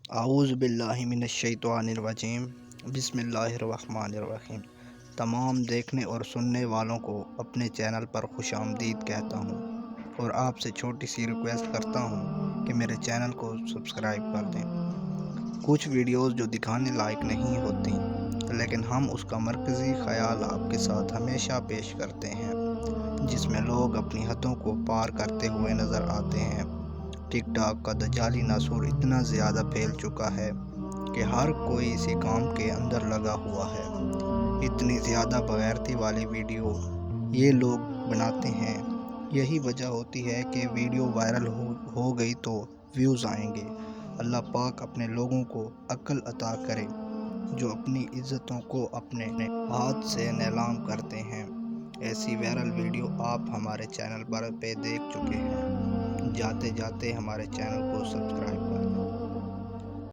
اعوذ باللہ من الشیطان الرجیم بسم اللہ الرحمن الرحیم۔ تمام دیکھنے اور سننے والوں کو اپنے چینل پر خوش آمدید کہتا ہوں اور آپ سے چھوٹی سی ریکویسٹ کرتا ہوں کہ میرے چینل کو سبسکرائب کر دیں۔ کچھ ویڈیوز جو دکھانے لائق نہیں ہوتی لیکن ہم اس کا مرکزی خیال آپ کے ساتھ ہمیشہ پیش کرتے ہیں، جس میں لوگ اپنی حدوں کو پار کرتے ہوئے نظر آتے ہیں۔ ٹک ٹاک کا دجالی ناسور اتنا زیادہ پھیل چکا ہے کہ ہر کوئی اسی کام کے اندر لگا ہوا ہے۔ اتنی زیادہ بغیرتی والی ویڈیو یہ لوگ بناتے ہیں، یہی وجہ ہوتی ہے کہ ویڈیو وائرل ہو گئی تو ویوز آئیں گے۔ اللہ پاک اپنے لوگوں کو عقل عطا کرے جو اپنی عزتوں کو اپنے ہاتھ سے نیلام کرتے ہیں۔ ایسی وائرل ویڈیو آپ ہمارے چینل پر دیکھ چکے ہیں، جاتے جاتے ہمارے چینل کو سبسکرائب کر دیں۔